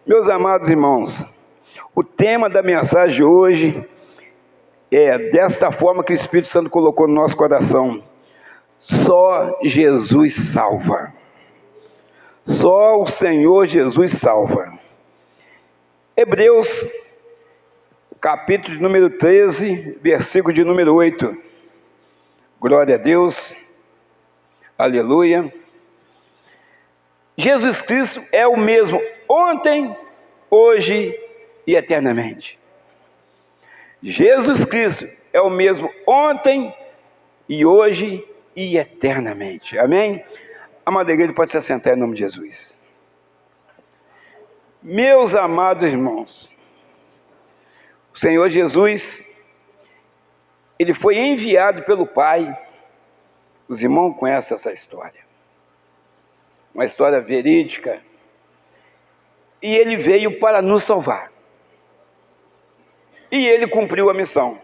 Meus amados irmãos, o tema da mensagem de hoje é desta forma que o Espírito Santo colocou no nosso coração: só Jesus salva. Só o Senhor Jesus salva. Hebreus, capítulo de número 13, versículo de número 8. Glória a Deus, aleluia. Jesus Cristo é o mesmo ontem, hoje e eternamente. Jesus Cristo é o mesmo ontem e hoje e eternamente. Amém? Amada igreja, pode se assentar em nome de Jesus. Meus amados irmãos, o Senhor Jesus, Ele foi enviado pelo Pai. Os irmãos conhecem essa história. Uma história verídica. E Ele veio para nos salvar. E Ele cumpriu a missão.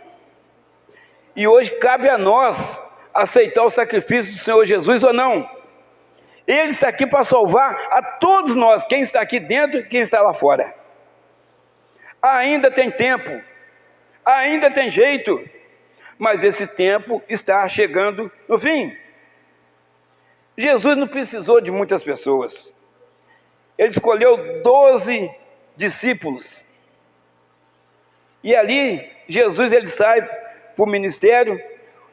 E hoje cabe a nós aceitar o sacrifício do Senhor Jesus ou não. Ele está aqui para salvar a todos nós, quem está aqui dentro e quem está lá fora. Ainda tem tempo, ainda tem jeito, mas esse tempo está chegando no fim. Jesus não precisou de muitas pessoas. Ele escolheu 12 discípulos. E ali, Jesus ele sai para o ministério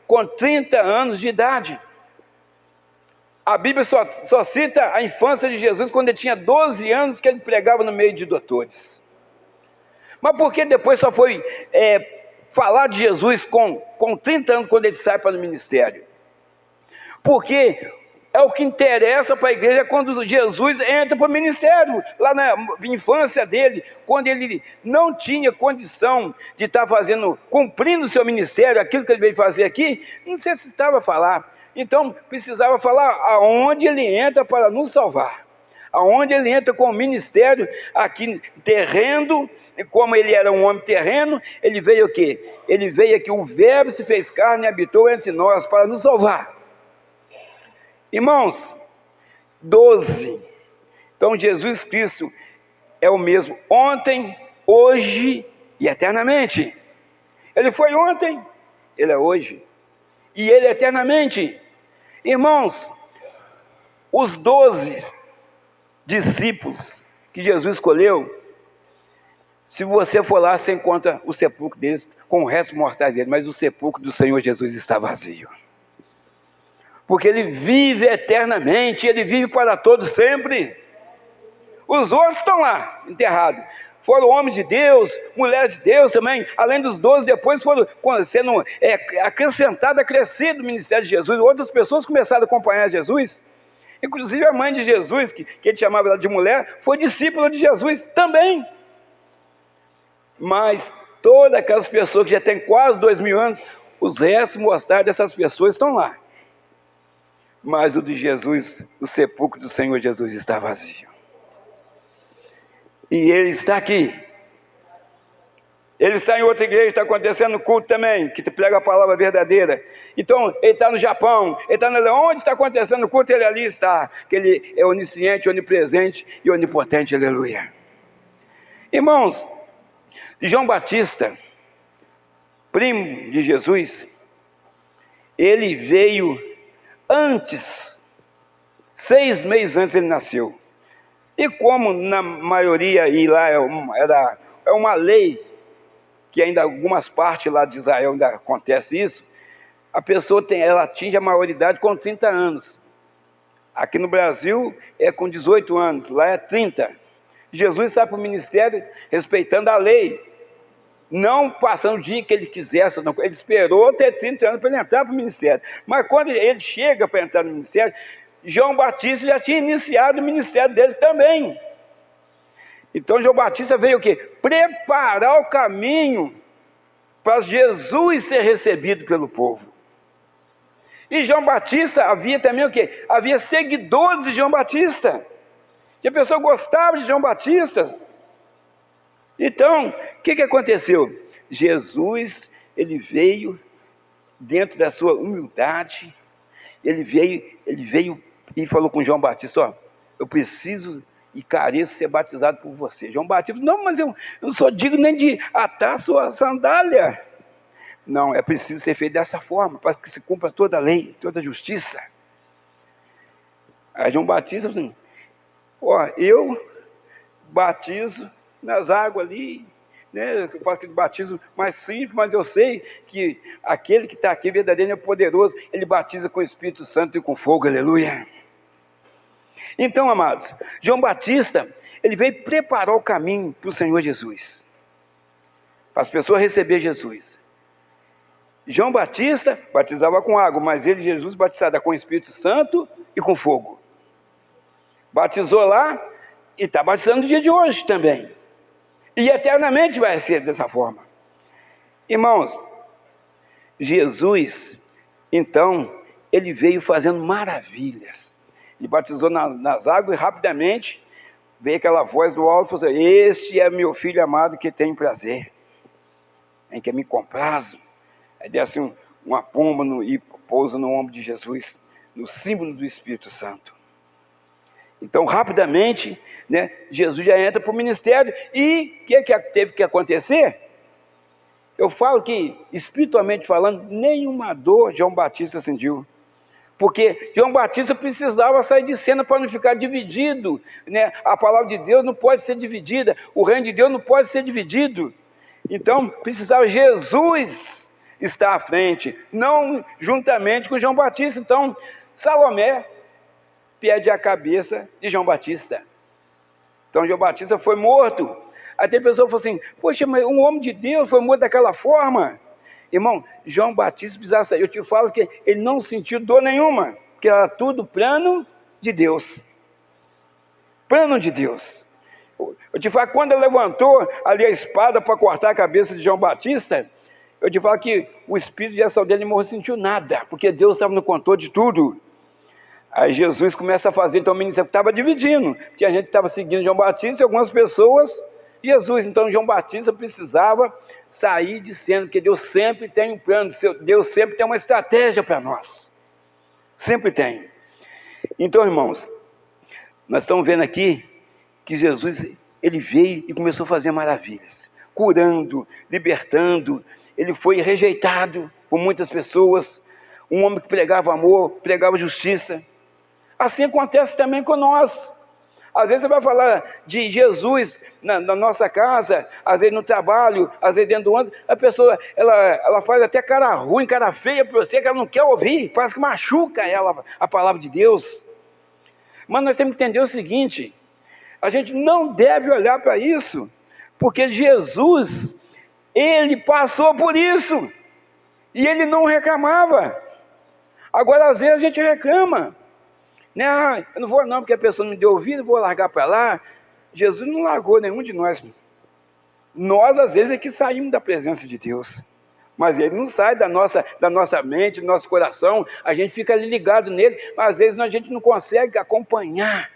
com 30 anos de idade. A Bíblia só cita a infância de Jesus quando ele tinha 12 anos, que ele pregava no meio de doutores. Mas por que depois só foi falar de Jesus com 30 anos, quando ele sai para o ministério? Porque é o que interessa para a igreja quando Jesus entra para o ministério, lá na infância dele, quando ele não tinha condição de estar cumprindo o seu ministério, aquilo que ele veio fazer aqui, não necessitava falar. Então, precisava falar aonde ele entra para nos salvar. Aonde ele entra com o ministério aqui terreno, como ele era um homem terreno, ele veio o quê? Ele veio aqui, o Verbo se fez carne e habitou entre nós para nos salvar. Irmãos, 12. Então, Jesus Cristo é o mesmo ontem, hoje e eternamente. Ele foi ontem, ele é hoje e ele é eternamente. Irmãos, os 12 discípulos que Jesus escolheu, se você for lá, você encontra o sepulcro deles com o resto mortais deles, mas o sepulcro do Senhor Jesus está vazio. Porque Ele vive eternamente, Ele vive para todos sempre. Os outros estão lá, enterrados. Foram homens de Deus, mulheres de Deus também, além dos 12, depois foram sendo acrescentado, acrescido o ministério de Jesus. Outras pessoas começaram a acompanhar Jesus. Inclusive a mãe de Jesus, que ele chamava ela de mulher, foi discípula de Jesus também. Mas todas aquelas pessoas que já têm quase 2000 anos, os restos mortais dessas pessoas estão lá. Mas o de Jesus, o sepulcro do Senhor Jesus está vazio. E Ele está aqui. Ele está em outra igreja, está acontecendo culto também, que te prega a palavra verdadeira. Então, Ele está no Japão, Ele está onde está acontecendo o culto, Ele ali está. Que Ele é onisciente, onipresente e onipotente, aleluia. Irmãos, João Batista, primo de Jesus, ele veio antes, 6 meses antes ele nasceu. E como na maioria, e lá é uma lei, que ainda algumas partes lá de Israel ainda acontece isso, a pessoa ela atinge a maioridade com 30 anos. Aqui no Brasil é com 18 anos, lá é 30. Jesus sai para o ministério respeitando a lei, não passando o dia que ele quisesse, não. Ele esperou ter 30 anos para ele entrar para o ministério. Mas quando ele chega para entrar no ministério, João Batista já tinha iniciado o ministério dele também. Então João Batista veio o quê? Preparar o caminho para Jesus ser recebido pelo povo. E João Batista havia também o quê? Havia seguidores de João Batista. E a pessoa gostava de João Batista. Então, o que aconteceu? Jesus, ele veio dentro da sua humildade, ele veio e falou com João Batista: ó, eu preciso e careço ser batizado por você. João Batista, não, mas eu não sou digno nem de atar a sua sandália. Não, é preciso ser feito dessa forma, para que se cumpra toda a lei, toda a justiça. Aí João Batista, assim, eu batizo nas águas ali, né? Eu faço aquele batismo mais simples, mas eu sei que aquele que está aqui verdadeiro é poderoso, ele batiza com o Espírito Santo e com fogo, aleluia. Então, amados, João Batista, ele veio preparar o caminho para o Senhor Jesus, para as pessoas receber Jesus. João Batista batizava com água, mas ele, Jesus, batizava com o Espírito Santo e com fogo. Batizou lá e está batizando no dia de hoje também. E eternamente vai ser dessa forma. Irmãos, Jesus, então, ele veio fazendo maravilhas. Ele batizou nas águas e rapidamente veio aquela voz do alto e falou assim, este é meu filho amado que tem prazer, em que me comprazo. Aí desce uma pomba e pousa no ombro de Jesus, no símbolo do Espírito Santo. Então, rapidamente, né, Jesus já entra para o ministério. E o que teve que acontecer? Eu falo que, espiritualmente falando, nenhuma dor João Batista sentiu. Porque João Batista precisava sair de cena para não ficar dividido, né? A palavra de Deus não pode ser dividida, o reino de Deus não pode ser dividido. Então, precisava Jesus estar à frente, não juntamente com João Batista. Então, Salomé perde a cabeça de João Batista. Então, João Batista foi morto. Aí tem pessoa que falou assim, poxa, mas um homem de Deus foi morto daquela forma? Irmão, João Batista precisava sair. Eu te falo que ele não sentiu dor nenhuma, porque era tudo plano de Deus. Plano de Deus. Eu te falo, quando ele levantou ali a espada para cortar a cabeça de João Batista, eu te falo que o espírito de ação dele não sentiu nada, porque Deus estava no controle de tudo. Aí Jesus começa a fazer, então o ministério estava dividindo, tinha gente que estava seguindo João Batista e algumas pessoas Jesus. Então João Batista precisava sair de cena, porque Deus sempre tem um plano, Deus sempre tem uma estratégia para nós, sempre tem. Então, irmãos, nós estamos vendo aqui que Jesus, ele veio e começou a fazer maravilhas, curando, libertando. Ele foi rejeitado por muitas pessoas, um homem que pregava amor, pregava justiça. Assim acontece também com nós. Às vezes você vai falar de Jesus na nossa casa, às vezes no trabalho, às vezes dentro do ônibus, a pessoa, ela faz até cara ruim, cara feia para você, que ela não quer ouvir, parece que machuca ela, a palavra de Deus. Mas nós temos que entender o seguinte, a gente não deve olhar para isso, porque Jesus, ele passou por isso, e ele não reclamava. Agora às vezes a gente reclama, né? Ah, eu não vou não, porque a pessoa não me deu ouvido, vou largar para lá. Jesus não largou nenhum de nós. Nós às vezes é que saímos da presença de Deus, mas ele não sai da nossa mente, do nosso coração. A gente fica ali ligado nele, mas às vezes a gente não consegue acompanhar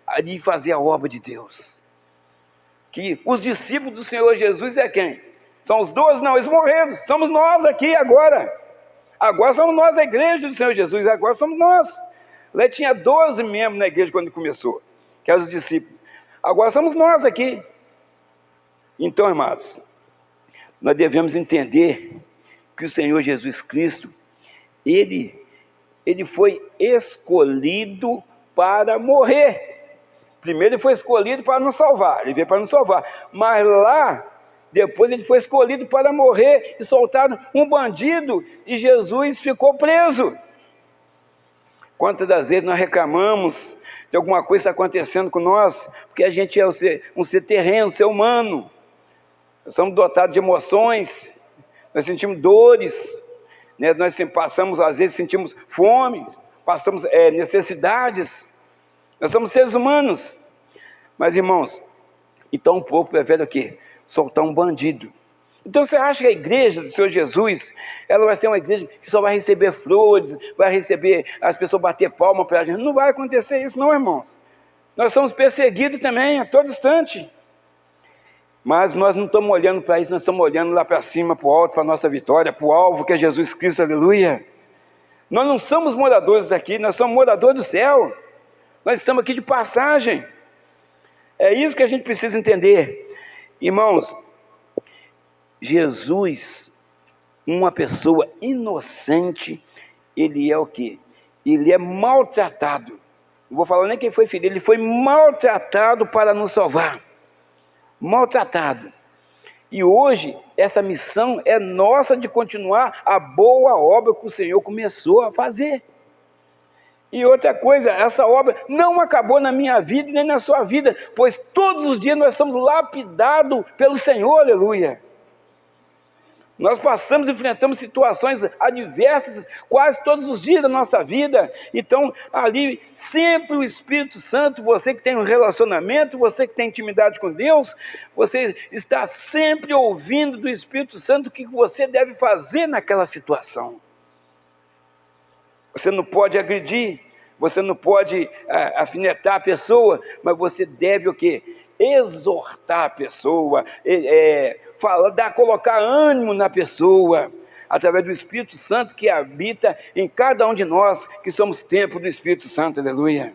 ali e fazer a obra de Deus. Que os discípulos do Senhor Jesus é quem? São os 12? Não, eles morreram, somos nós aqui agora. Agora somos nós a igreja do Senhor Jesus, agora somos nós. Lá tinha 12 membros na igreja quando começou, que eram os discípulos. Agora somos nós aqui. Então, irmãos, nós devemos entender que o Senhor Jesus Cristo, ele foi escolhido para morrer. Primeiro ele foi escolhido para nos salvar, ele veio para nos salvar. Mas lá, depois ele foi escolhido para morrer e soltaram um bandido e Jesus ficou preso. Quantas das vezes nós reclamamos de alguma coisa que está acontecendo com nós, porque a gente é um ser terreno, um ser humano. Nós somos dotados de emoções, nós sentimos dores, né? Nós passamos, às vezes sentimos fome, passamos necessidades. Nós somos seres humanos. Mas, irmãos, então o povo prefere o quê? Soltar um bandido. Então você acha que a igreja do Senhor Jesus, ela vai ser uma igreja que só vai receber flores, vai receber as pessoas bater palma para a gente? Não vai acontecer isso não, irmãos. Nós somos perseguidos também a todo instante. Mas nós não estamos olhando para isso, nós estamos olhando lá para cima, para o alto, para a nossa vitória, para o alvo que é Jesus Cristo, aleluia. Nós não somos moradores daqui, nós somos moradores do céu. Nós estamos aqui de passagem. É isso que a gente precisa entender. Irmãos, Jesus, uma pessoa inocente, ele é o quê? Ele é maltratado. Não vou falar nem quem foi filho, ele foi maltratado para nos salvar. Maltratado. E hoje, essa missão é nossa de continuar a boa obra que o Senhor começou a fazer. E outra coisa, essa obra não acabou na minha vida e nem na sua vida, pois todos os dias nós somos lapidados pelo Senhor, aleluia. Nós passamos e enfrentamos situações adversas quase todos os dias da nossa vida. Então, ali, sempre o Espírito Santo, você que tem um relacionamento, você que tem intimidade com Deus, você está sempre ouvindo do Espírito Santo o que você deve fazer naquela situação. Você não pode agredir, você não pode afinetar a pessoa, mas você deve o quê? Exortar a pessoa, colocar ânimo na pessoa, através do Espírito Santo que habita em cada um de nós, que somos templo do Espírito Santo, aleluia.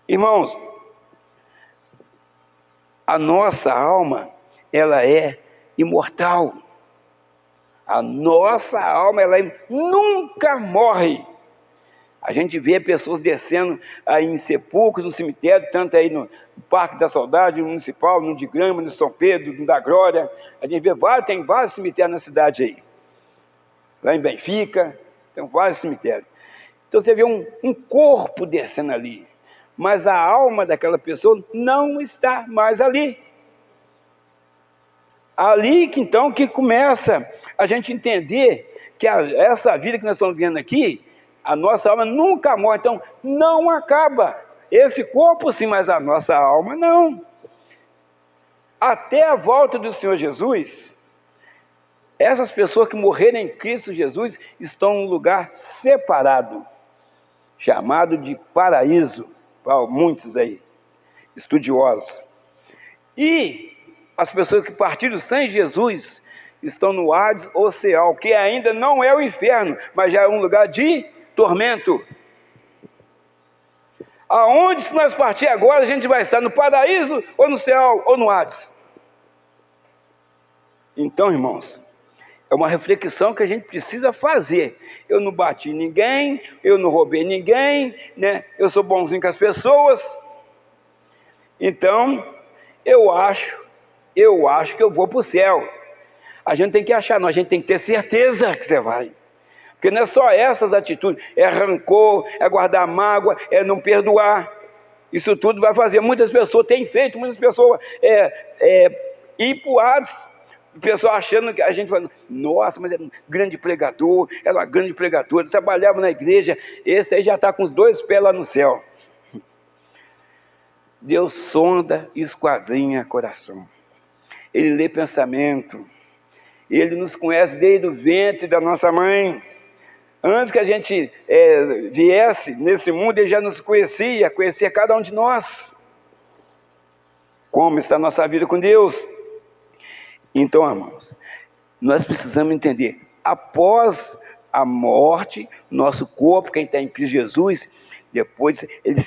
Irmãos, a nossa alma, ela é imortal. A nossa alma, ela nunca morre. A gente vê pessoas descendo aí em sepulcros, no cemitério, tanto aí no Parque da Saudade, no Municipal, no de Grama, no São Pedro, no da Glória. A gente vê tem vários cemitérios na cidade aí. Lá em Benfica, tem vários cemitérios. Então você vê um corpo descendo ali, mas a alma daquela pessoa não está mais ali. Ali que então que começa a gente entender que essa vida que nós estamos vivendo aqui, a nossa alma nunca morre, então não acaba. Esse corpo sim, mas a nossa alma não. Até a volta do Senhor Jesus, essas pessoas que morreram em Cristo Jesus estão em um lugar separado, chamado de paraíso, para muitos aí, estudiosos. E as pessoas que partiram sem Jesus estão no Hades ou Seol, que ainda não é o inferno, mas já é um lugar de tormento. Aonde, se nós partir agora, a gente vai estar no paraíso, ou no céu, ou no Hades. Então, irmãos, é uma reflexão que a gente precisa fazer. Eu não bati ninguém, eu não roubei ninguém, né? Eu sou bonzinho com as pessoas. Então, eu acho que eu vou para o céu. A gente tem que achar, não, a gente tem que ter certeza que você vai. Porque não é só essas atitudes, é rancor, é guardar mágoa, é não perdoar. Isso tudo vai fazer. Muitas pessoas têm feito, muitas pessoas ir para o Hades. O pessoal achando que a gente fala, nossa, mas é um grande pregador, ela é uma grande pregadora, trabalhava na igreja, esse aí já está com os 2 pés lá no céu. Deus sonda e esquadrinha coração. Ele lê pensamento. Ele nos conhece desde o ventre da nossa mãe. Antes que a gente viesse nesse mundo, Ele já nos conhecia cada um de nós. Como está a nossa vida com Deus? Então, irmãos, nós precisamos entender, após a morte, nosso corpo, quem está em Cristo Jesus, depois ele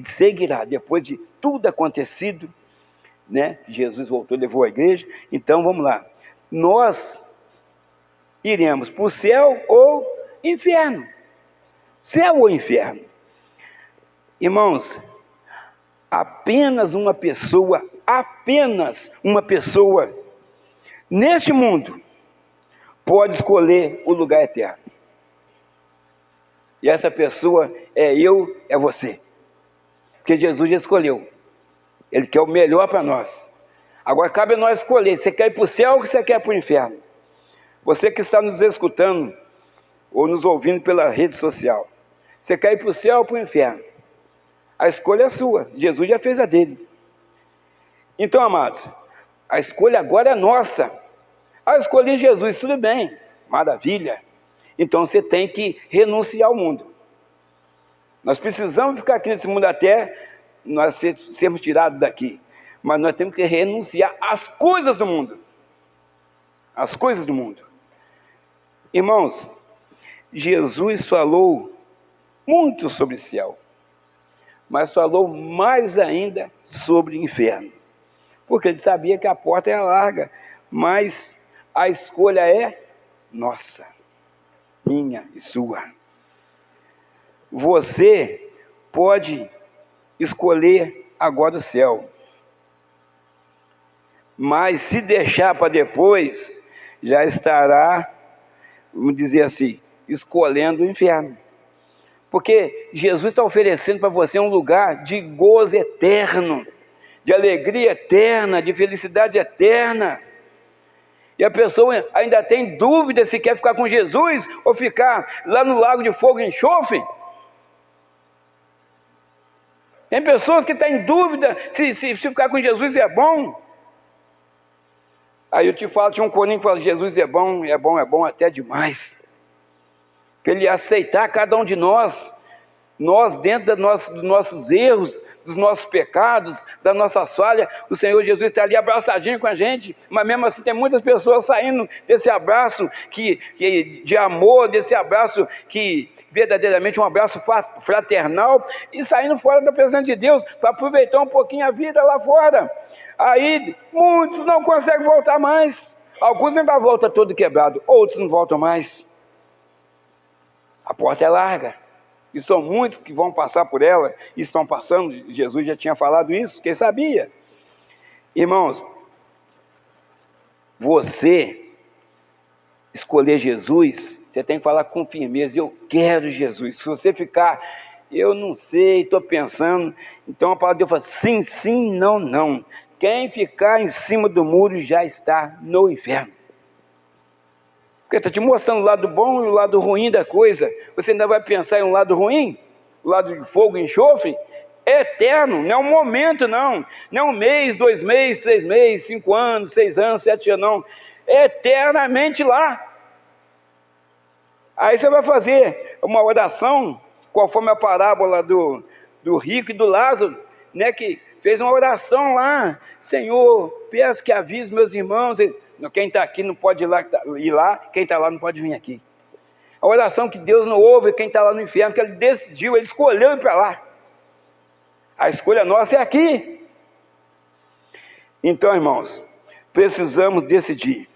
seguirá, depois de tudo acontecido, né? Jesus voltou, levou a igreja. Então, vamos lá. Nós iremos para o céu ou inferno. Céu ou inferno. Irmãos, apenas uma pessoa, neste mundo, pode escolher o lugar eterno. E essa pessoa é eu, é você. Porque Jesus já escolheu. Ele quer o melhor para nós. Agora cabe a nós escolher, você quer ir para o céu ou você quer ir para o inferno? Você que está nos escutando, ou nos ouvindo pela rede social, você quer ir para o céu ou para o inferno? A escolha é sua, Jesus já fez a dele. Então, amados, a escolha agora é nossa. Escolhi Jesus, tudo bem, maravilha. Então você tem que renunciar ao mundo. Nós precisamos ficar aqui nesse mundo até nós sermos tirados daqui. Mas nós temos que renunciar às coisas do mundo. As coisas do mundo. Irmãos, Jesus falou muito sobre o céu. mas falou mais ainda sobre o inferno. Porque ele sabia que a porta é larga, mas a escolha é nossa, minha e sua. Você pode escolher agora o céu, mas se deixar para depois, já estará, vamos dizer assim, escolhendo o inferno. Porque Jesus está oferecendo para você um lugar de gozo eterno, de alegria eterna, de felicidade eterna. E a pessoa ainda tem dúvida se quer ficar com Jesus ou ficar lá no lago de fogo e enxofre. Tem pessoas que estão em dúvida se ficar com Jesus é bom. Aí eu te falo, tinha um corinho que fala, Jesus é bom até demais. Para ele aceitar cada um de nós dentro dos nossos erros, dos nossos pecados, das nossas falhas, o Senhor Jesus está ali abraçadinho com a gente, mas mesmo assim tem muitas pessoas saindo desse abraço de amor, desse abraço que verdadeiramente um abraço fraternal, e saindo fora da presença de Deus, para aproveitar um pouquinho a vida lá fora. Aí muitos não conseguem voltar mais, alguns ainda voltam todo quebrado, outros não voltam mais. A porta é larga, e são muitos que vão passar por ela, e estão passando. Jesus já tinha falado isso, quem sabia? Irmãos, você escolher Jesus, você tem que falar com firmeza, eu quero Jesus. Se você ficar, eu não sei, estou pensando, então a palavra de Deus fala, sim, sim, não, não. Quem ficar em cima do muro já está no inferno. Porque está te mostrando o lado bom e o lado ruim da coisa. Você ainda vai pensar em um lado ruim? O lado de fogo e enxofre? É eterno, não é um momento não. Não é um mês, 2 meses, 3 meses, 5 anos, 6 anos, 7 anos, não. É eternamente lá. Aí você vai fazer uma oração, conforme a parábola do rico e do Lázaro, né, que fez uma oração lá. Senhor, peço que avise meus irmãos. Quem está aqui não pode ir lá, quem está lá não pode vir aqui. A oração que Deus não ouve, quem está lá no inferno, que Ele decidiu, Ele escolheu ir para lá. A escolha nossa é aqui. Então, irmãos, precisamos decidir.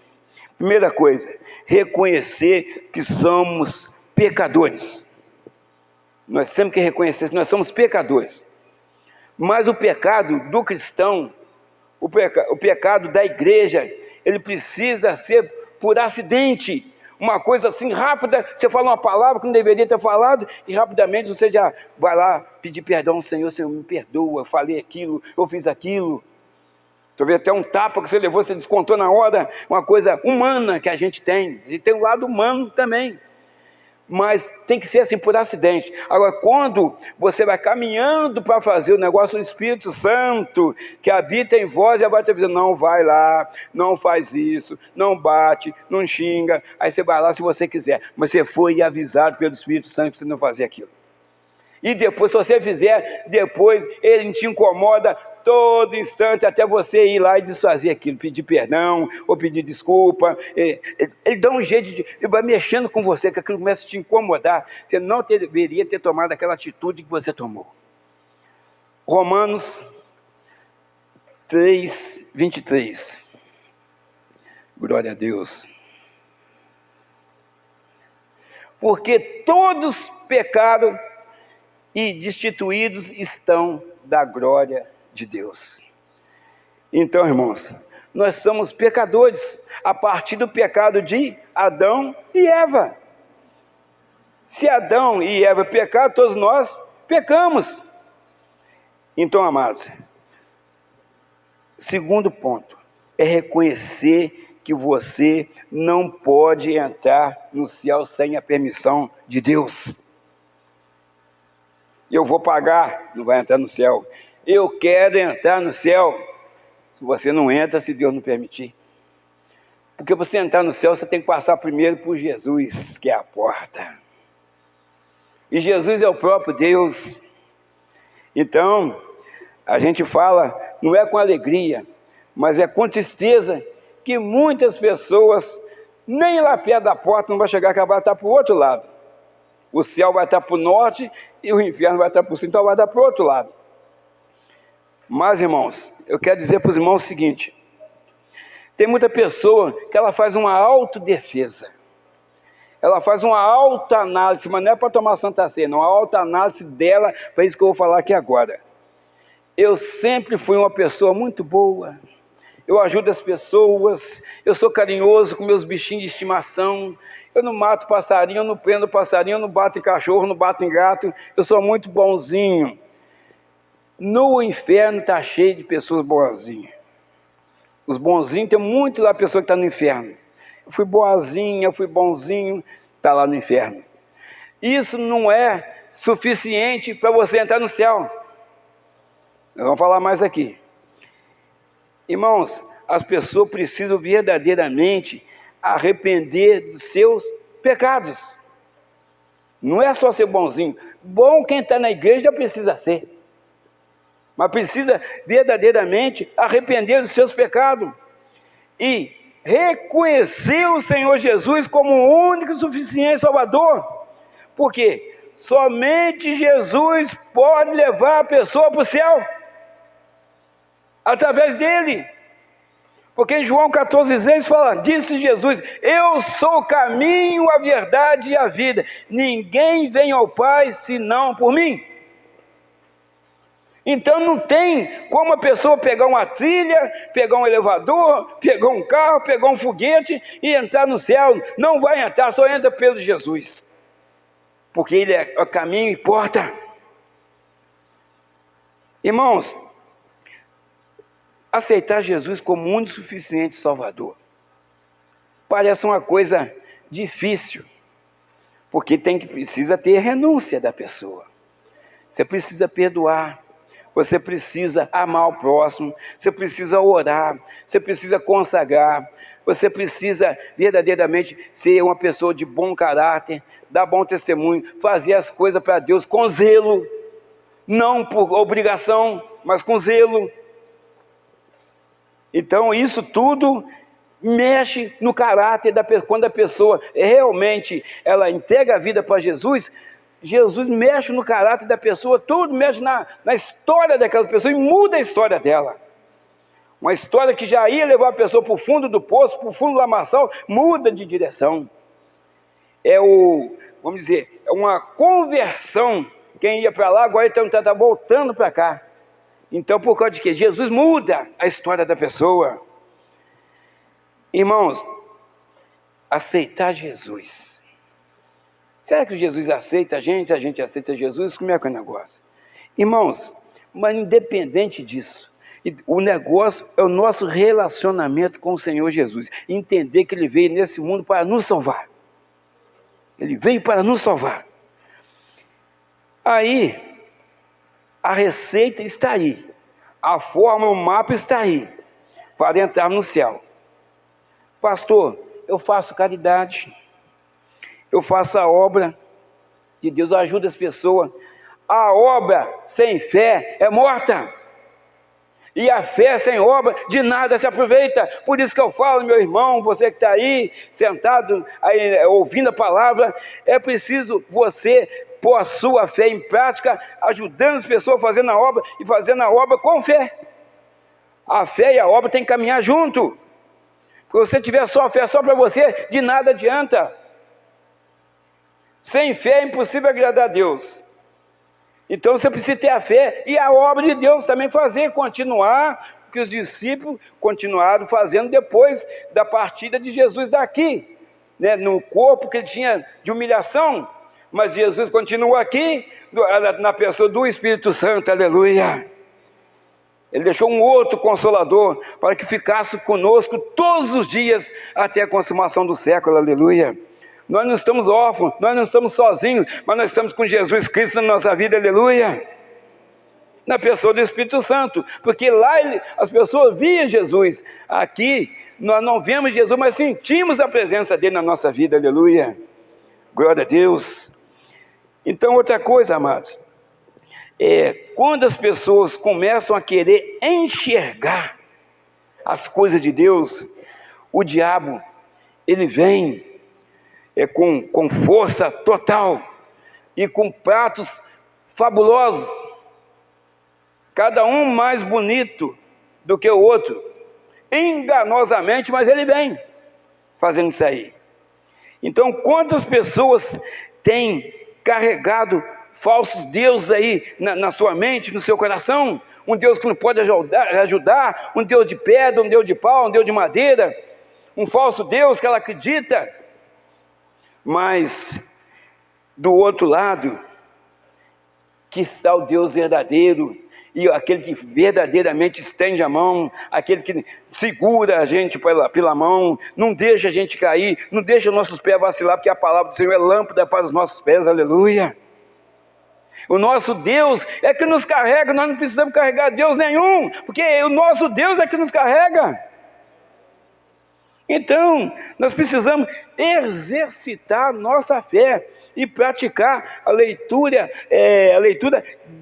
Primeira coisa, reconhecer que somos pecadores. Nós temos que reconhecer que nós somos pecadores. Mas o pecado do cristão, o pecado da igreja, ele precisa ser por acidente, uma coisa assim rápida, você fala uma palavra que não deveria ter falado, e rapidamente você já vai lá pedir perdão, Senhor, me perdoa, eu falei aquilo, eu fiz aquilo. Talvez até um tapa que você levou, você descontou na hora, uma coisa humana que a gente tem um lado humano também, mas tem que ser assim por acidente. Agora, quando você vai caminhando para fazer o negócio, o Espírito Santo que habita em vós já vai te dizendo, não vai lá, não faz isso, não bate, não xinga. Aí você vai lá se você quiser, mas você foi avisado pelo Espírito Santo para você não fazer aquilo. E depois, se você fizer, depois ele te incomoda todo instante até você ir lá e desfazer aquilo, pedir perdão ou pedir desculpa. Ele dá um jeito ele vai mexendo com você, que aquilo começa a te incomodar. Você não deveria ter tomado aquela atitude que você tomou. Romanos 3, 23. Glória a Deus. Porque todos pecaram e destituídos estão da glória de Deus. Então, irmãos, nós somos pecadores a partir do pecado de Adão e Eva. Se Adão e Eva pecaram, todos nós pecamos. Então, amados, segundo ponto é reconhecer que você não pode entrar no céu sem a permissão de Deus. Eu vou pagar, não vai entrar no céu. Eu quero entrar no céu. Se você não entra, se Deus não permitir. Porque para você entrar no céu, você tem que passar primeiro por Jesus, que é a porta. E Jesus é o próprio Deus. Então, a gente fala, não é com alegria, mas é com tristeza, que muitas pessoas, nem lá perto da porta, não vai chegar, acabar de estar para o outro lado. O céu vai estar para o norte e o inferno vai estar para o sul, então vai dar para o outro lado. Mas, irmãos, eu quero dizer para os irmãos o seguinte: tem muita pessoa que ela faz uma autodefesa, ela faz uma autoanálise, mas não é para tomar Santa Ceia, não, uma autoanálise dela, para isso que eu vou falar aqui agora. Eu sempre fui uma pessoa muito boa, eu ajudo as pessoas, eu sou carinhoso com meus bichinhos de estimação, eu não mato passarinho, eu não prendo passarinho, eu não bato em cachorro, não bato em gato, eu sou muito bonzinho. No inferno está cheio de pessoas boazinhas. Os bonzinhos, tem muito lá pessoa que está no inferno. Eu fui boazinha, eu fui bonzinho, está lá no inferno. Isso não é suficiente para você entrar no céu. Nós vamos falar mais aqui. Irmãos, as pessoas precisam verdadeiramente arrepender dos seus pecados. Não é só ser bonzinho. Bom quem está na igreja precisa ser. Mas precisa verdadeiramente arrepender dos seus pecados e reconhecer o Senhor Jesus como o único e suficiente Salvador. Por quê? Somente Jesus pode levar a pessoa para o céu, através dele. Porque em João 14,6 fala, disse Jesus: eu sou o caminho, a verdade e a vida, ninguém vem ao Pai senão por mim. Então não tem como a pessoa pegar uma trilha, pegar um elevador, pegar um carro, pegar um foguete e entrar no céu. Não vai entrar, só entra pelo Jesus, porque ele é o caminho e porta. Irmãos, aceitar Jesus como único e suficiente Salvador parece uma coisa difícil, porque precisa ter renúncia da pessoa. Você precisa perdoar, você precisa amar o próximo, você precisa orar, você precisa consagrar, você precisa verdadeiramente ser uma pessoa de bom caráter, dar bom testemunho, fazer as coisas para Deus com zelo, não por obrigação, mas com zelo. Então isso tudo mexe no caráter da pessoa. Quando a pessoa realmente ela entrega a vida para Jesus, Jesus mexe no caráter da pessoa, tudo mexe na história daquela pessoa e muda a história dela. Uma história que já ia levar a pessoa para o fundo do poço, para o fundo do lamaçal, muda de direção. Vamos dizer, é uma conversão. Quem ia para lá, agora está voltando para cá. Então, por causa de quê? Jesus muda a história da pessoa. Irmãos, aceitar Jesus. Será que Jesus aceita a gente aceita Jesus? Como é que é o negócio? Irmãos, mas independente disso, o negócio é o nosso relacionamento com o Senhor Jesus. Entender que Ele veio nesse mundo para nos salvar. Ele veio para nos salvar. Aí, a receita está aí. A forma, o mapa está aí. Para entrar no céu. Pastor, eu faço caridade. Eu faço a obra de Deus, ajuda as pessoas. A obra sem fé é morta. E a fé sem obra de nada se aproveita. Por isso que eu falo, meu irmão, você que está aí, sentado, aí, ouvindo a palavra, é preciso você pôr a sua fé em prática, ajudando as pessoas fazendo a obra e fazendo a obra com fé. A fé e a obra tem que caminhar junto. Se você tiver só a fé só para você, de nada adianta. Sem fé é impossível agradar a Deus. Então você precisa ter a fé e a obra de Deus também fazer, continuar o que os discípulos continuaram fazendo depois da partida de Jesus daqui, né, no corpo que ele tinha de humilhação, mas Jesus continua aqui, na pessoa do Espírito Santo, aleluia. Ele deixou um outro Consolador para que ficasse conosco todos os dias até a consumação do século, aleluia. Nós não estamos órfãos, nós não estamos sozinhos, mas nós estamos com Jesus Cristo na nossa vida, aleluia. Na pessoa do Espírito Santo, porque lá as pessoas viam Jesus. Aqui nós não vemos Jesus, mas sentimos a presença dele na nossa vida, aleluia. Glória a Deus. Então outra coisa, amados, quando as pessoas começam a querer enxergar as coisas de Deus, o diabo, ele vem com força total e com pratos fabulosos, cada um mais bonito do que o outro, enganosamente, mas ele vem fazendo isso aí. Então, quantas pessoas têm carregado falsos deuses aí na sua mente, no seu coração? Um Deus que não pode ajudar, um Deus de pedra, um Deus de pau, um Deus de madeira, um falso Deus que ela acredita. Mas, do outro lado, que está o Deus verdadeiro, e aquele que verdadeiramente estende a mão, aquele que segura a gente pela mão, não deixa a gente cair, não deixa nossos pés vacilar, porque a palavra do Senhor é lâmpada para os nossos pés, aleluia. O nosso Deus é que nos carrega, nós não precisamos carregar Deus nenhum, porque o nosso Deus é que nos carrega. Então, nós precisamos exercitar nossa fé e praticar a leitura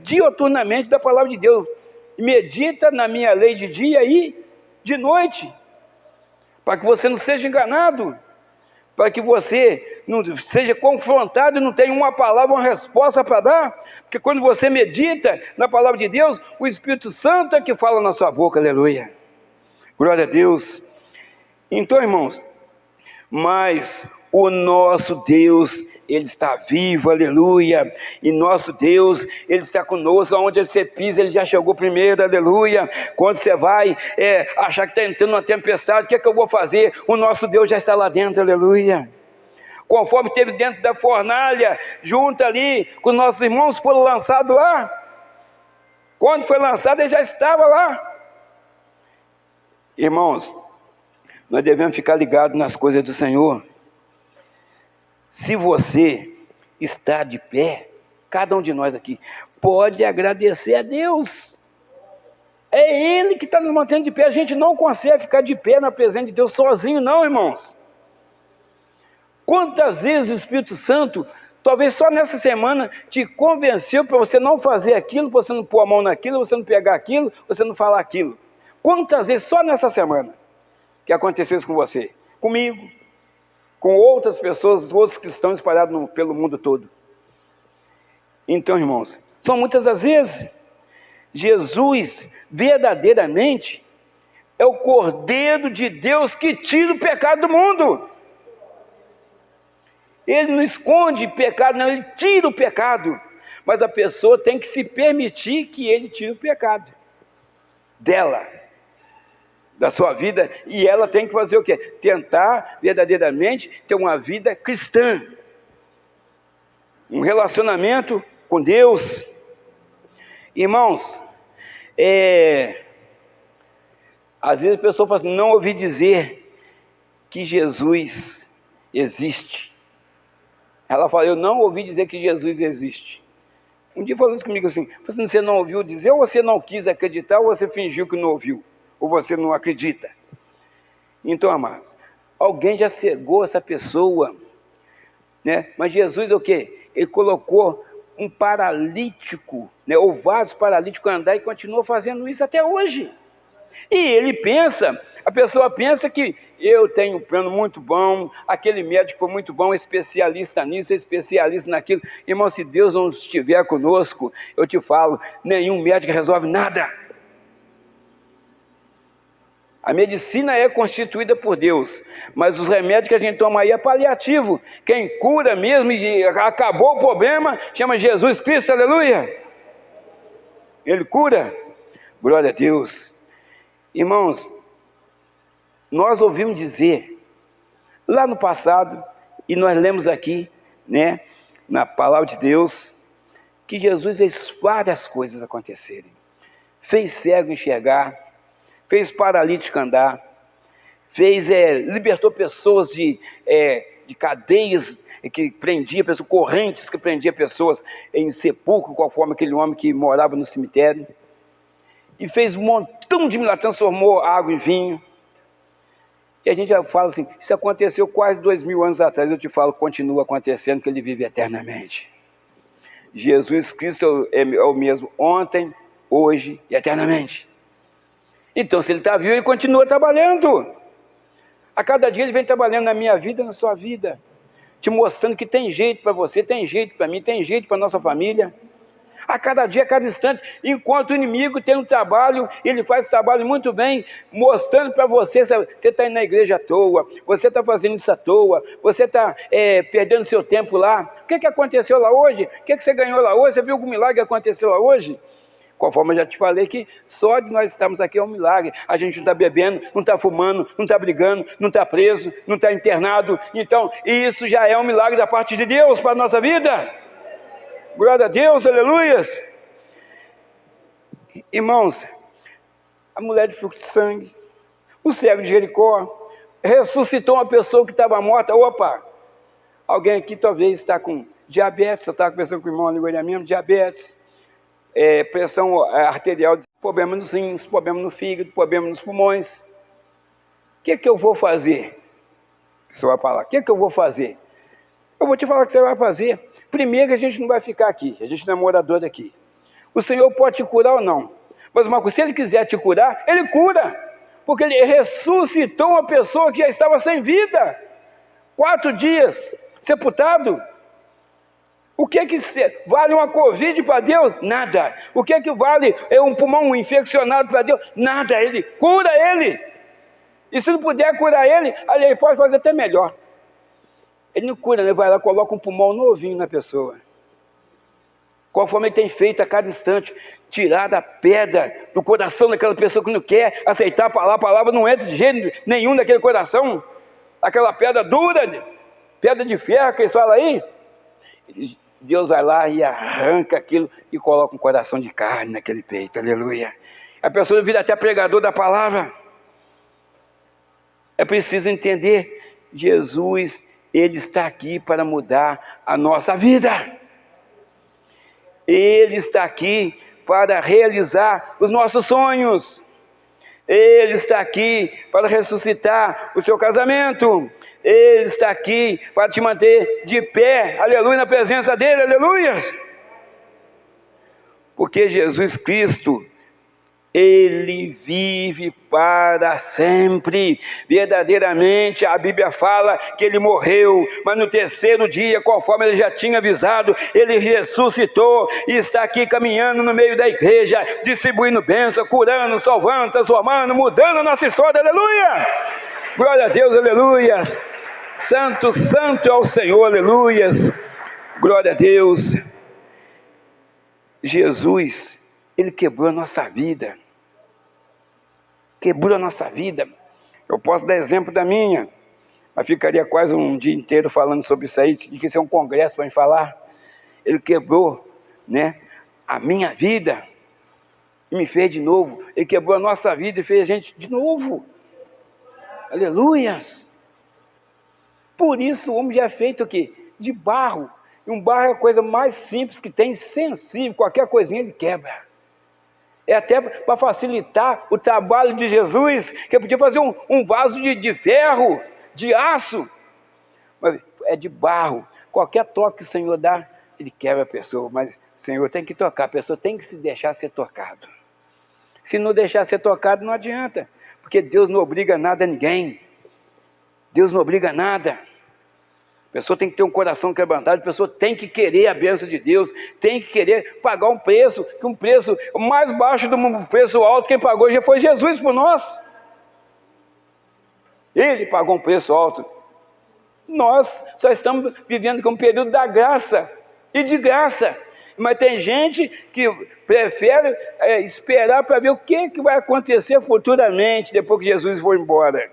dioturnamente da palavra de Deus. Medita na minha lei de dia e de noite, para que você não seja enganado, para que você não seja confrontado e não tenha uma palavra, uma resposta para dar, porque quando você medita na palavra de Deus, o Espírito Santo é que fala na sua boca, aleluia, glória a Deus. Então, irmãos, mas o nosso Deus, Ele está vivo, aleluia, e nosso Deus, Ele está conosco, onde você pisa, Ele já chegou primeiro, aleluia. Quando você vai achar que está entrando uma tempestade, o que é que eu vou fazer? O nosso Deus já está lá dentro, aleluia. Conforme teve dentro da fornalha, junto ali, com nossos irmãos foram lançados lá, quando foi lançado, Ele já estava lá. Irmãos, nós devemos ficar ligados nas coisas do Senhor. Se você está de pé, cada um de nós aqui pode agradecer a Deus. É Ele que está nos mantendo de pé. A gente não consegue ficar de pé na presença de Deus sozinho, não, irmãos. Quantas vezes o Espírito Santo, talvez só nessa semana, te convenceu para você não fazer aquilo, você não pôr a mão naquilo, você não pegar aquilo, você não falar aquilo. Quantas vezes só nessa semana que aconteceu isso com você? Comigo, com outras pessoas, outros cristãos espalhados pelo mundo todo. Então, irmãos, são muitas as vezes. Jesus, verdadeiramente, é o Cordeiro de Deus que tira o pecado do mundo. Ele não esconde pecado, não, Ele tira o pecado. Mas a pessoa tem que se permitir que Ele tire o pecado dela, da sua vida, e ela tem que fazer o quê? Tentar verdadeiramente ter uma vida cristã, um relacionamento com Deus. Irmãos, às vezes a pessoa fala assim, não ouvi dizer que Jesus existe. Ela fala, eu não ouvi dizer que Jesus existe. Um dia falou isso comigo assim, você não ouviu dizer, ou você não quis acreditar, ou você fingiu que não ouviu, ou você não acredita. Então, amados, alguém já cegou essa pessoa, né? Mas Jesus o quê? Ele colocou um paralítico, né? Ou vários paralíticos a andar e continuou fazendo isso até hoje. E ele pensa, a pessoa pensa que eu tenho um plano muito bom, aquele médico foi muito bom, especialista nisso, especialista naquilo. Irmão, se Deus não estiver conosco, eu te falo, nenhum médico resolve nada. A medicina é constituída por Deus, mas os remédios que a gente toma aí é paliativo. Quem cura mesmo e acabou o problema, chama Jesus Cristo, aleluia. Ele cura, glória a Deus. Irmãos, nós ouvimos dizer, lá no passado, e nós lemos aqui, né, na palavra de Deus, que Jesus fez várias coisas acontecerem. Fez cego enxergar, fez paralítico andar, libertou pessoas de cadeias que prendia pessoas, correntes que prendia pessoas em sepulcro, conforme aquele homem que morava no cemitério, e fez um montão de milagres, transformou água em vinho. E a gente já fala assim, isso aconteceu quase 2000 anos atrás, eu te falo, continua acontecendo, que Ele vive eternamente. Jesus Cristo é o mesmo ontem, hoje e eternamente. Então, se Ele está vivo, Ele continua trabalhando. A cada dia Ele vem trabalhando na minha vida, na sua vida. te mostrando que tem jeito para você, tem jeito para mim, tem jeito para nossa família. A cada dia, a cada instante, enquanto o inimigo tem um trabalho, ele faz esse trabalho muito bem, mostrando para você, você está indo na igreja à toa, você está fazendo isso à toa, você está perdendo seu tempo lá. O que aconteceu lá hoje? O que você ganhou lá hoje? Você viu algum milagre que aconteceu lá hoje? Conforme eu já te falei que só de nós estarmos aqui é um milagre. A gente não está bebendo, não está fumando, não está brigando, não está preso, não está internado. Então, isso já é um milagre da parte de Deus para a nossa vida. Glória a Deus, aleluias. Irmãos, a mulher de fluxo de sangue, o cego de Jericó, ressuscitou uma pessoa que estava morta. Opa, alguém aqui talvez está com diabetes, eu estava conversando com o irmão ali mesmo, diabetes, pressão arterial, problema nos rins, problema no fígado, problema nos pulmões. O que eu vou fazer? Você vai falar, o que eu vou fazer? Eu vou te falar o que você vai fazer. Primeiro, a gente não vai ficar aqui, a gente não é morador daqui. O Senhor pode te curar ou não. Mas uma coisa, se Ele quiser te curar, Ele cura. Porque Ele ressuscitou uma pessoa que já estava sem vida. 4 dias, sepultado. O que vale uma Covid para Deus? Nada. O que vale um pulmão infeccionado para Deus? Nada. Ele cura ele. E se não puder curar ele, ele pode fazer até melhor. Ele não cura, ele vai lá e coloca um pulmão novinho na pessoa. Conforme ele tem feito a cada instante, tirar a pedra do coração daquela pessoa que não quer aceitar a palavra não entra de jeito nenhum naquele coração. Aquela pedra dura, pedra de ferro que eles falam aí. Deus vai lá e arranca aquilo e coloca um coração de carne naquele peito, aleluia. A pessoa vira até pregador da palavra. É preciso entender, Jesus, Ele está aqui para mudar a nossa vida. Ele está aqui para realizar os nossos sonhos. Ele está aqui para ressuscitar o seu casamento. Ele está aqui para te manter de pé, aleluia, na presença dEle, aleluia. Porque Jesus Cristo, Ele vive para sempre. Verdadeiramente a Bíblia fala que Ele morreu, mas no 3º dia, conforme Ele já tinha avisado, Ele ressuscitou e está aqui caminhando no meio da igreja, distribuindo bênção, curando, salvando, transformando, mudando a nossa história, aleluia. Glória a Deus, aleluia. Santo, santo é o Senhor, aleluia. Glória a Deus. Jesus, Ele quebrou a nossa vida. Quebrou a nossa vida. Eu posso dar exemplo da minha, mas ficaria quase um dia inteiro falando sobre isso aí, de que isso é um congresso para a gente falar. Ele quebrou, a minha vida e me fez de novo. Ele quebrou a nossa vida e fez a gente de novo. Aleluias. Por isso o homem já é feito o quê? De barro. E um barro é a coisa mais simples que tem, sensível, qualquer coisinha ele quebra. É até para facilitar o trabalho de Jesus, que ele podia fazer um vaso de ferro, de aço, mas é de barro. Qualquer toque que o Senhor dá, Ele quebra a pessoa, mas o Senhor tem que tocar, a pessoa tem que se deixar ser tocado. Se não deixar ser tocado, não adianta, porque Deus não obriga nada a ninguém. Deus não obriga nada. A pessoa tem que ter um coração quebrantado, a pessoa tem que querer a bênção de Deus, tem que querer pagar um preço, que um preço mais baixo do preço alto, quem pagou já foi Jesus por nós. Ele pagou um preço alto. Nós só estamos vivendo com um período da graça e de graça. Mas tem gente que prefere esperar para ver o que vai acontecer futuramente, depois que Jesus for embora.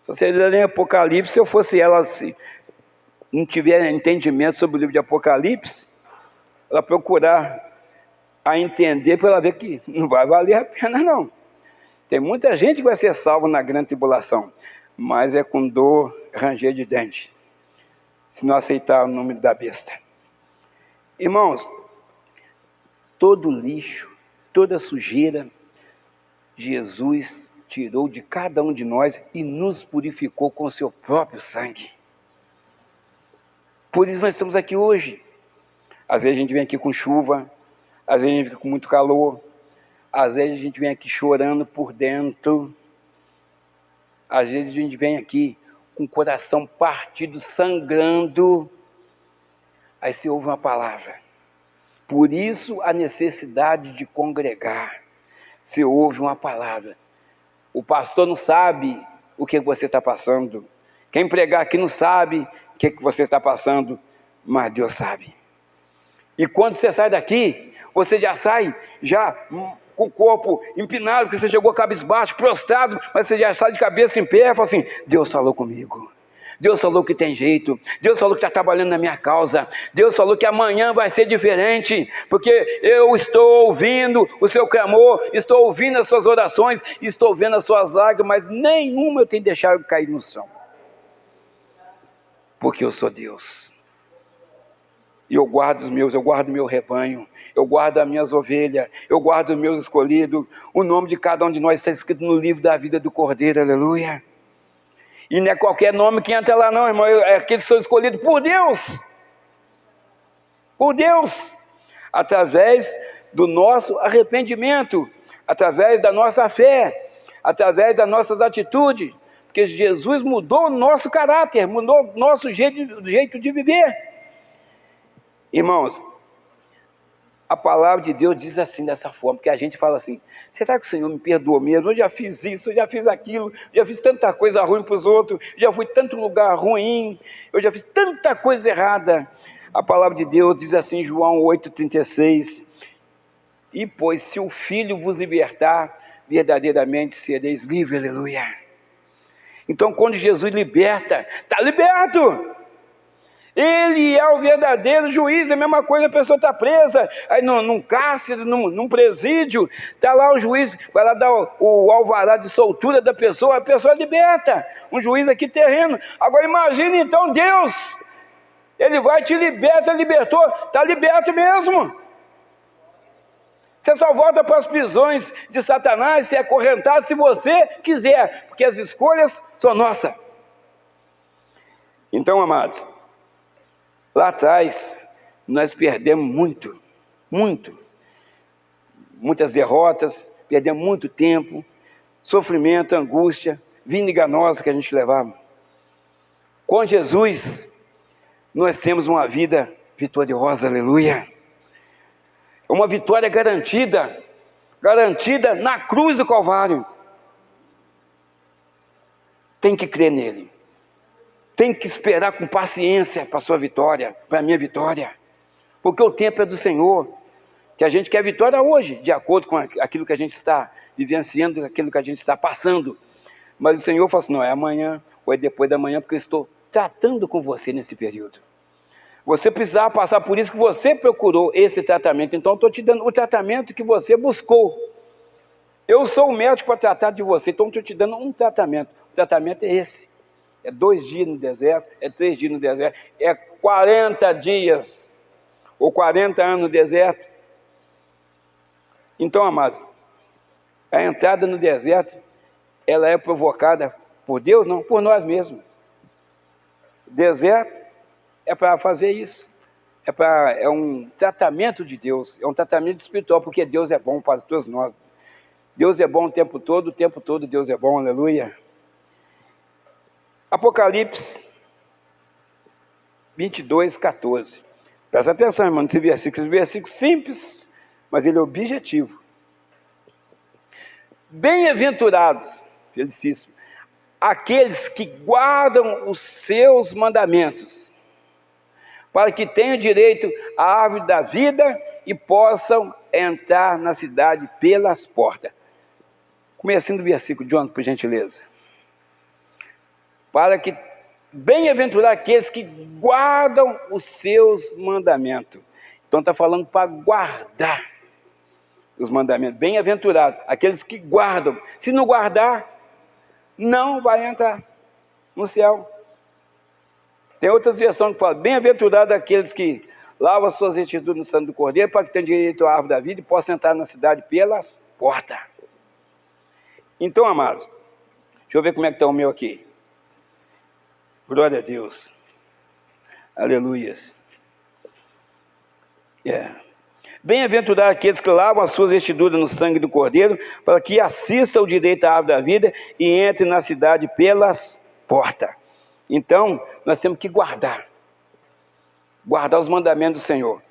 Se você ler em Apocalipse, se eu fosse ela, se não tiver entendimento sobre o livro de Apocalipse, ela procurar a entender para ela ver que não vai valer a pena não. Tem muita gente que vai ser salva na grande tribulação, mas é com dor, ranger de dente, se não aceitar o nome da besta. Irmãos, todo lixo, toda sujeira, Jesus tirou de cada um de nós e nos purificou com o seu próprio sangue. Por isso nós estamos aqui hoje. Às vezes a gente vem aqui com chuva, às vezes a gente vem com muito calor, às vezes a gente vem aqui chorando por dentro, às vezes a gente vem aqui com o coração partido, sangrando. Aí você ouve uma palavra. Por isso a necessidade de congregar. Você ouve uma palavra. O pastor não sabe o que você está passando. Quem pregar aqui não sabe o que você está passando, mas Deus sabe. E quando você sai daqui, você já sai com o corpo empinado, porque você chegou cabisbaixo, prostrado, mas você já sai de cabeça em pé e fala assim: Deus falou comigo. Deus falou que tem jeito, Deus falou que está trabalhando na minha causa, Deus falou que amanhã vai ser diferente, porque eu estou ouvindo o seu clamor, estou ouvindo as suas orações, estou vendo as suas lágrimas, mas nenhuma eu tenho deixado cair no chão, porque eu sou Deus, e eu guardo os meus, eu guardo o meu rebanho, eu guardo as minhas ovelhas, eu guardo os meus escolhidos, o nome de cada um de nós está escrito no livro da vida do Cordeiro, aleluia. E não é qualquer nome que entra lá não, irmão, é aqueles que são escolhidos por Deus, através do nosso arrependimento, através da nossa fé, através das nossas atitudes, porque Jesus mudou o nosso caráter, mudou o nosso jeito de viver. Irmãos, a palavra de Deus diz assim, dessa forma, porque a gente fala assim: será que o Senhor me perdoou mesmo? Eu já fiz isso, eu já fiz aquilo, já fiz tanta coisa ruim para os outros, já fui em tanto lugar ruim, eu já fiz tanta coisa errada. A palavra de Deus diz assim em João 8,36: e pois se o Filho vos libertar, verdadeiramente sereis livres, aleluia. Então quando Jesus liberta, está liberto. Ele é o verdadeiro juiz. É a mesma coisa, a pessoa está presa aí num cárcere, num presídio, está lá o juiz, vai lá dar o alvará de soltura da pessoa, a pessoa liberta, um juiz aqui terreno. Agora imagine então Deus, Ele vai te liberta, libertou, está liberto mesmo. Você só volta para as prisões de Satanás, se é acorrentado, se você quiser, porque as escolhas são nossas. Então, amados, lá atrás, nós perdemos muitas derrotas, perdemos muito tempo, sofrimento, angústia, vida enganosa que a gente levava. Com Jesus, nós temos uma vida vitoriosa, aleluia. Uma vitória garantida na cruz do Calvário. Tem que crer nele. Tem que esperar com paciência para a sua vitória, para a minha vitória. Porque o tempo é do Senhor. Que a gente quer vitória hoje, de acordo com aquilo que a gente está vivenciando, aquilo que a gente está passando. Mas o Senhor fala assim: não, é amanhã, ou é depois da manhã, porque eu estou tratando com você nesse período. Você precisava passar por isso que você procurou esse tratamento. Então eu estou te dando o tratamento que você buscou. Eu sou o médico para tratar de você, então estou te dando um tratamento. O tratamento é esse. É 2 dias no deserto, é 3 dias no deserto, é 40 dias, ou 40 anos no deserto. Então, amados, a entrada no deserto, ela é provocada por Deus? Não, por nós mesmos. O deserto é para fazer isso, é um tratamento de Deus, é um tratamento espiritual, porque Deus é bom para todos nós. Deus é bom o tempo todo Deus é bom, aleluia. Apocalipse 22:14. Presta atenção, irmão, nesse versículo simples, mas ele é objetivo. Bem-aventurados, felicíssimo, aqueles que guardam os seus mandamentos, para que tenham direito à árvore da vida e possam entrar na cidade pelas portas. Comecinho do versículo, John, por gentileza. Para que bem-aventurar aqueles que guardam os seus mandamentos. Então está falando para guardar os mandamentos. Bem-aventurado aqueles que guardam. Se não guardar, não vai entrar no céu. Tem outras versões que falam: bem-aventurado aqueles que lavam as suas vestiduras no sangue do Cordeiro, para que tenham direito à árvore da vida e possam entrar na cidade pelas portas. Então, amados, deixa eu ver como é que está o meu aqui. Glória a Deus. Aleluias. Bem-aventurado aqueles que lavam as suas vestiduras no sangue do Cordeiro, para que assistam o direito à árvore da vida e entrem na cidade pelas portas. Então, nós temos que guardar os mandamentos do Senhor.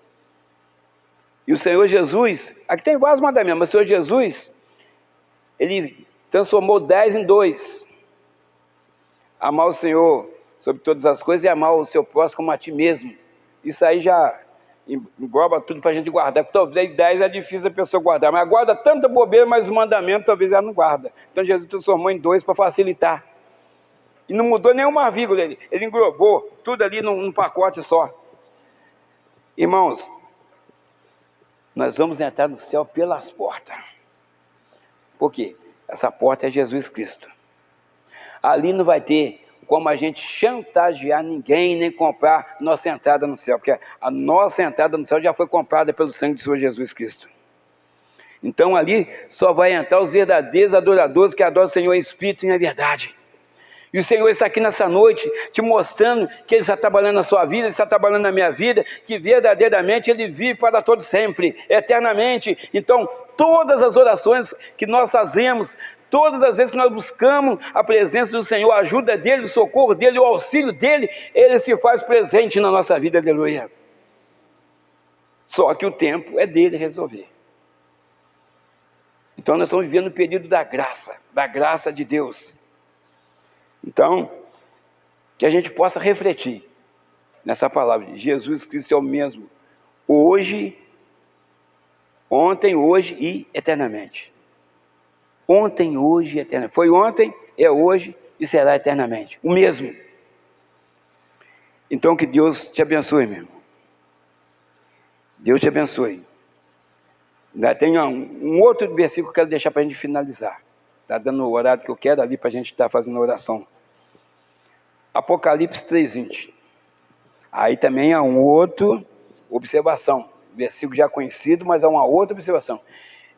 E o Senhor Jesus, aqui tem vários mandamentos, mas o Senhor Jesus, Ele transformou 10 em 2. Amar o Senhor sobre todas as coisas e amar o seu próximo como a ti mesmo. Isso aí já engloba tudo para a gente guardar. Talvez 10 é difícil a pessoa guardar, mas guarda tanta bobeira, mas os mandamentos talvez ela não guarda. Então Jesus transformou em 2 para facilitar. E não mudou nenhuma vírgula, ele englobou tudo ali num pacote só. Irmãos, nós vamos entrar no céu pelas portas. Por quê? Essa porta é Jesus Cristo. Ali não vai ter como a gente chantagear ninguém, nem comprar nossa entrada no céu, porque a nossa entrada no céu já foi comprada pelo sangue do Senhor Jesus Cristo. Então ali só vai entrar os verdadeiros adoradores que adoram o Senhor em espírito e em verdade. E o Senhor está aqui nessa noite te mostrando que Ele está trabalhando na sua vida, Ele está trabalhando na minha vida, que verdadeiramente Ele vive para todo sempre, eternamente. Então todas as orações que nós fazemos, todas as vezes que nós buscamos a presença do Senhor, a ajuda dEle, o socorro dEle, o auxílio dEle, Ele se faz presente na nossa vida, aleluia. Só que o tempo é dEle resolver. Então nós estamos vivendo o período da graça de Deus. Então, que a gente possa refletir nessa palavra. Jesus Cristo é o mesmo, hoje, ontem, hoje e eternamente. Ontem, hoje e eternamente. Foi ontem, é hoje e será eternamente. O mesmo. Então que Deus te abençoe, meu irmão. Deus te abençoe. Ainda tem um outro versículo que eu quero deixar para a gente finalizar. Está dando o horário que eu quero ali para a gente estar fazendo a oração. Apocalipse 3:20. Aí também há uma outra observação. Versículo já conhecido, mas há uma outra observação.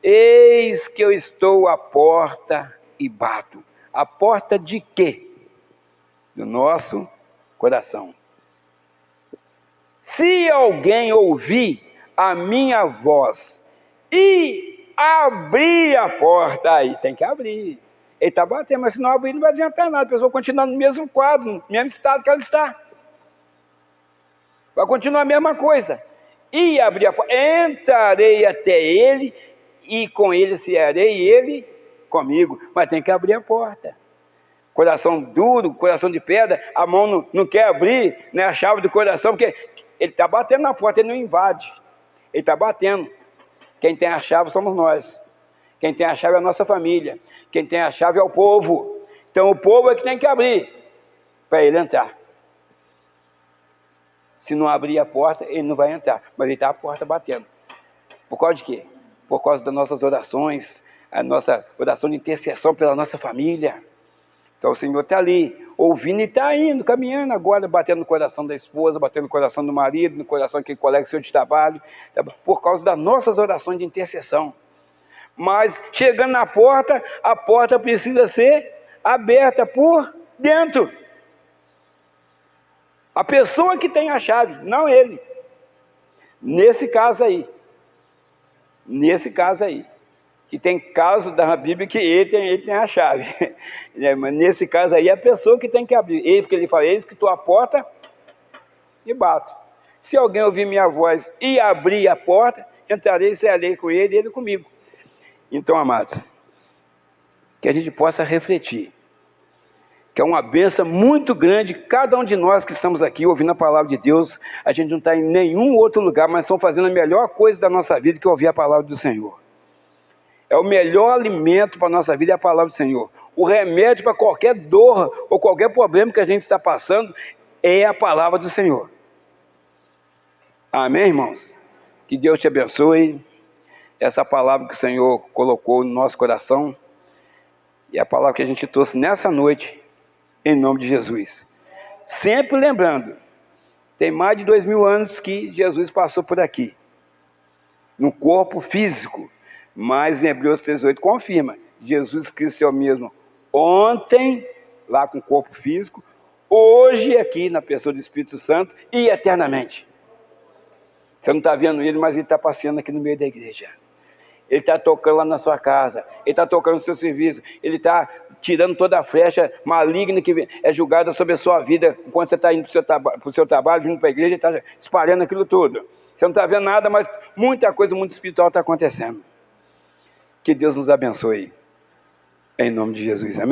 Eis que eu estou à porta e bato. A porta de quê? Do nosso coração. Se alguém ouvir a minha voz e abrir a porta, aí tem que abrir. Ele está batendo, mas se não abrir não vai adiantar nada. A pessoa continua no mesmo quadro, no mesmo estado que ela está. Vai continuar a mesma coisa. E abrir a porta, entrarei até ele e com ele cearei e ele comigo. Mas tem que abrir a porta. Coração duro, coração de pedra, a mão não quer abrir, né, a chave do coração, porque ele está batendo na porta, ele não invade. Ele está batendo. Quem tem a chave somos nós. Quem tem a chave é a nossa família. Quem tem a chave é o povo. Então o povo é que tem que abrir para ele entrar. Se não abrir a porta, ele não vai entrar. Mas ele está à porta batendo. Por causa de quê? Por causa das nossas orações, a nossa oração de intercessão pela nossa família. Então o Senhor está ali, ouvindo e está indo, caminhando agora, batendo no coração da esposa, batendo no coração do marido, no coração daquele colega seu de trabalho, por causa das nossas orações de intercessão. Mas chegando na porta, a porta precisa ser aberta por dentro. A pessoa que tem a chave, não ele. Nesse caso aí, que tem casos da Bíblia que ele tem a chave. Mas nesse caso aí, é a pessoa que tem que abrir. Ele, porque ele fala, eis que estou à porta e bato. Se alguém ouvir minha voz e abrir a porta, entrarei e cearei com ele e ele comigo. Então, amados, que a gente possa refletir, que é uma bênção muito grande, cada um de nós que estamos aqui ouvindo a palavra de Deus, a gente não está em nenhum outro lugar, mas estamos fazendo a melhor coisa da nossa vida, que é ouvir a palavra do Senhor. É o melhor alimento para a nossa vida, é a palavra do Senhor. O remédio para qualquer dor ou qualquer problema que a gente está passando é a palavra do Senhor. Amém, irmãos? Que Deus te abençoe. Essa palavra que o Senhor colocou no nosso coração e a palavra que a gente trouxe nessa noite, em nome de Jesus. Sempre lembrando, tem mais de 2000 anos que Jesus passou por aqui, no corpo físico, mas em Hebreus 3:8 confirma, Jesus Cristo é o mesmo ontem, lá com o corpo físico, hoje aqui na pessoa do Espírito Santo e eternamente. Você não está vendo ele, mas ele está passeando aqui no meio da igreja. Ele está tocando lá na sua casa, Ele está tocando no seu serviço, Ele está tirando toda a flecha maligna que é julgada sobre a sua vida, enquanto você está indo para o seu trabalho, vindo para a igreja, Ele está espalhando aquilo tudo. Você não está vendo nada, mas muita coisa, muito espiritual está acontecendo. Que Deus nos abençoe. Em nome de Jesus, amém?